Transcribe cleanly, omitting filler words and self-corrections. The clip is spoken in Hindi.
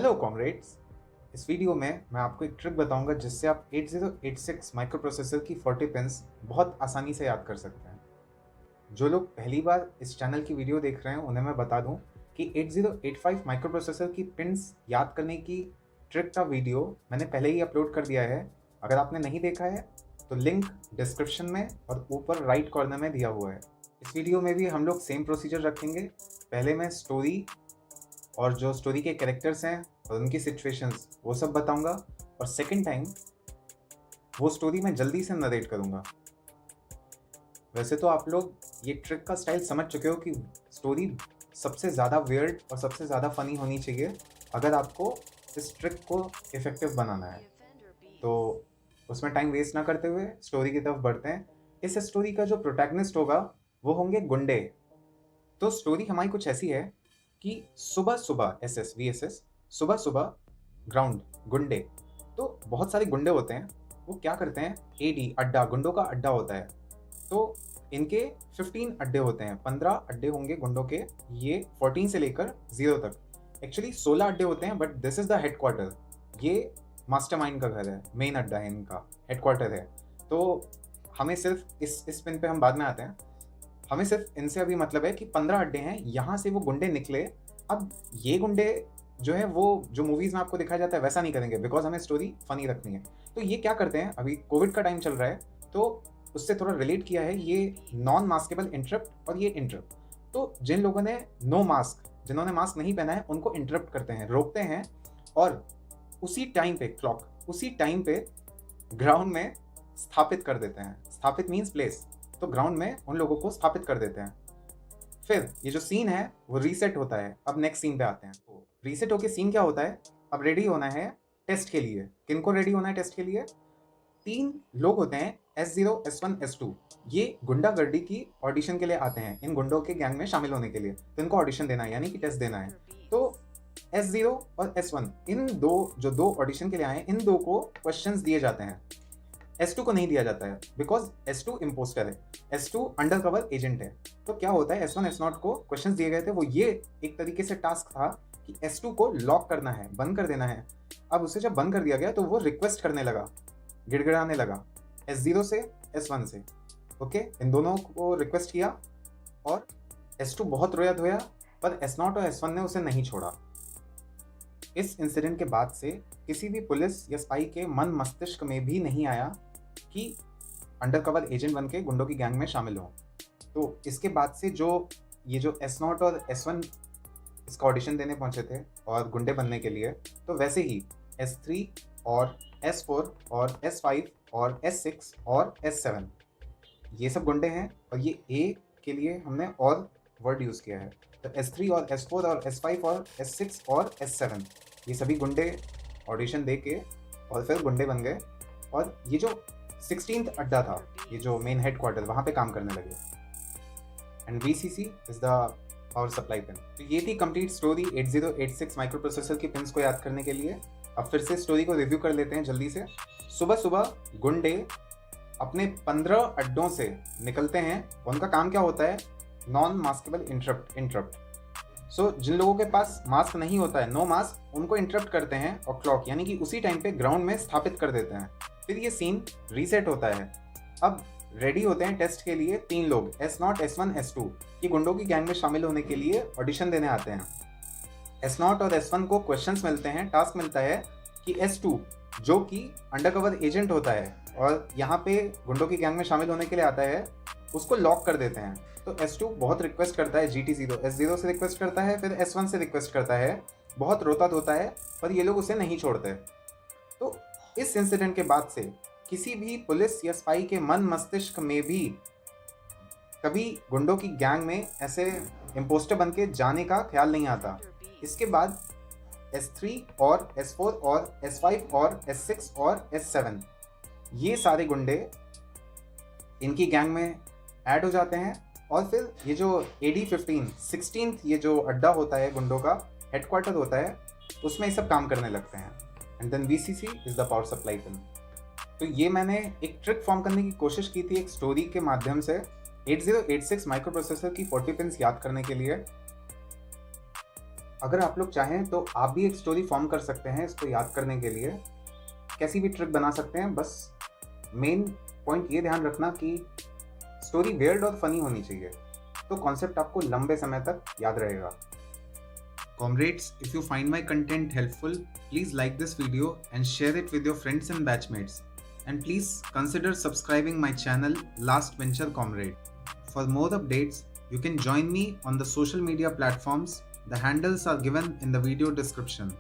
Hello comrades. इस वीडियो में मैं आपको एक ट्रिक बताऊंगा जिससे आप 8086 माइक्रो प्रोसेसर की 40 पिन्स बहुत आसानी से याद कर सकते हैं। जो लोग पहली बार इस चैनल की वीडियो देख रहे हैं उन्हें मैं बता दूं कि 8085 माइक्रो प्रोसेसर की पिन्स याद करने की ट्रिक का वीडियो मैंने पहले ही अपलोड कर दिया है। अगर आपने नहीं देखा है तो लिंक डिस्क्रिप्शन में और ऊपर राइट कॉर्नर में दिया हुआ है। इस वीडियो में भी हम लोग सेम प्रोसीजर रखेंगे। पहले मैं स्टोरी और जो स्टोरी के कैरेक्टर्स हैं और उनकी सिचुएशंस वो सब बताऊंगा, और सेकंड टाइम वो स्टोरी मैं जल्दी से नरेट करूंगा। वैसे तो आप लोग ये ट्रिक का स्टाइल समझ चुके हो कि स्टोरी सबसे ज़्यादा वियर्ड और सबसे ज़्यादा फनी होनी चाहिए अगर आपको इस ट्रिक को इफ़ेक्टिव बनाना है। तो उसमें टाइम वेस्ट ना करते हुए स्टोरी की तरफ बढ़ते हैं। इस स्टोरी का जो प्रोटैगनिस्ट होगा वो होंगे गुंडे। तो स्टोरी हमारी कुछ ऐसी है कि सुबह सुबह VSS सुबह सुबह ग्राउंड गुंडे, तो बहुत सारे गुंडे होते हैं। वो क्या करते हैं, एडी अड्डा, गुंडों का अड्डा होता है। तो इनके 15 अड्डे होते हैं, 15 अड्डे होंगे गुंडों के। ये 14 से लेकर 0 तक, एक्चुअली 16 अड्डे होते हैं, but this is the headquarter. ये मास्टरमाइंड का घर है, मेन अड्डा है, इनका हेडक्वार्टर है। तो हमें सिर्फ इस पिन पे हम बाद में आते हैं। हमें सिर्फ इनसे अभी मतलब है कि 15 अड्डे हैं, यहाँ से वो गुंडे निकले। अब ये गुंडे जो है वो जो मूवीज में आपको दिखाया जाता है वैसा नहीं करेंगे, बिकॉज हमें स्टोरी फनी रखनी है। तो ये क्या करते हैं, अभी कोविड का टाइम चल रहा है तो उससे थोड़ा रिलेट किया है ये नॉन मास्केबल इंटरप्ट और ये इंटरप्ट। तो जिन लोगों ने नो मास्क, जिन्होंने मास्क नहीं पहना है, उनको इंटरप्ट करते हैं, रोकते हैं, और उसी टाइम पे क्लॉक, उसी टाइम पे ग्राउंड में स्थापित कर देते हैं। स्थापित मीन्स प्लेस, तो ग्राउंड में उन लोगों को स्थापित कर देते हैं। फिर ये जो सीन है वो रीसेट होता है। अब नेक्स्ट सीन पे आते हैं। तो रीसेट होके सीन क्या होता है, अब रेडी होना है टेस्ट के लिए। किनको रेडी होना है टेस्ट के लिए? 3 लोग होते हैं, S0, S1, S2। ये गुंडागर्दी की ऑडिशन के लिए आते हैं, इन गुंडों के गैंग में शामिल होने के लिए। तो इनको ऑडिशन देना है, यानी कि टेस्ट देना है। तो S0 और S1, इन दो ऑडिशन के लिए आए, इन दो को क्वेश्चंस दिए जाते हैं। S2 को नहीं दिया जाता है, बिकॉज S2 इम्पोस्टर है, S2 अंडर कवर एजेंट है। तो क्या होता है, S1 S0 को क्वेश्चंस दिए गए थे, वो ये एक तरीके से टास्क था कि S2 को लॉक करना है, बंद कर देना है। अब उसे जब बंद कर दिया गया तो वो रिक्वेस्ट करने लगा, गिड़गिड़ाने लगा S0 से, S1 से। ओके, इन दोनों को रिक्वेस्ट किया और S2 बहुत रोया धोया, पर S0 और S1 ने उसे नहीं छोड़ा। इस इंसिडेंट के बाद से किसी भी पुलिस या स्पाई के मन मस्तिष्क में भी नहीं आया कि अंडरकवर एजेंट बन के गुंडों की गैंग में शामिल हो। तो इसके बाद से जो S0 और S1 इसका ऑडिशन देने पहुंचे थे और गुंडे बनने के लिए, तो वैसे ही S3 और S4 और S5 और S6 और S7 ये सब गुंडे हैं। और ये A के लिए हमने और वर्ड यूज़ किया है। तो S3 और S4 और S5 और S6 और S7 ये सभी गुंडे ऑडिशन दे के और फिर गुंडे बन गए, और ये जो 16th अड्डा था, ये जो मेन हेडक्वार्टर, वहाँ पे काम करने लगे। And VCC is the power supply pin. तो ये थी कंप्लीट स्टोरी 8086 माइक्रो प्रोसेसर की पिन्स को याद करने के लिए। अब फिर से स्टोरी को रिव्यू कर लेते हैं जल्दी से। सुबह सुबह गुंडे अपने 15 अड्डों से निकलते हैं। उनका काम क्या होता है, नॉन मास्केबल इंटरप्ट। सो जिन लोगों के पास मास्क नहीं होता है, नो मास्क, उनको इंटरप्ट करते हैं और क्लॉक, यानी कि उसी टाइम पे ग्राउंड में स्थापित कर देते हैं। फिर ये सीन रीसेट होता है। अब रेडी होते हैं टेस्ट के लिए 3 लोग, S0, S1, S2। ये गुंडों की गैंग में शामिल होने के लिए ऑडिशन देने आते हैं। S0 और S1 को क्वेश्चंस मिलते हैं, टास्क मिलता है कि S2 जो कि अंडरकवर एजेंट होता है और यहाँ पे गुंडों की गैंग में शामिल होने के लिए आता है, उसको लॉक कर देते हैं। तो S2 बहुत रिक्वेस्ट करता है, GT0 S0 से रिक्वेस्ट करता है, फिर S1 से रिक्वेस्ट करता है, बहुत रोता धोता है, पर ये लोग उसे नहीं छोड़ते। तो इस इंसिडेंट के बाद से किसी भी पुलिस या स्पाई के मन मस्तिष्क में भी कभी गुंडों की गैंग में ऐसे इम्पोस्टर बन के जाने का ख्याल नहीं आता। इसके बाद S3 और S4 और S5 और S6 और S7 ये सारे गुंडे इनकी गैंग में ऐड हो जाते हैं। और फिर ये जो AD15 16th ये जो अड्डा होता है, गुंडों का हेडक्वार्टर होता है, उसमें ये सब काम करने लगते हैं। And then VCC is the power supply pin. तो ये मैंने एक ट्रिक फॉर्म करने की कोशिश की थी एक स्टोरी के माध्यम से 8086 माइक्रो प्रोसेसर की 40 पिन्स याद करने के लिए। अगर आप लोग चाहें तो आप भी एक स्टोरी फॉर्म कर सकते हैं इसको याद करने के लिए। कैसी भी ट्रिक बना सकते हैं, बस मेन पॉइंट ये ध्यान रखना कि स्टोरी वियर्ड और फनी होनी चाहिए, तो कॉन्सेप्ट आपको लंबे समय तक याद रहेगा। Comrades, if you find my content helpful, please like this video and share it with your friends and batchmates. And please consider subscribing my channel Last Venture Comrade. For more updates, you can join me on the social media platforms. The handles are given in the video description.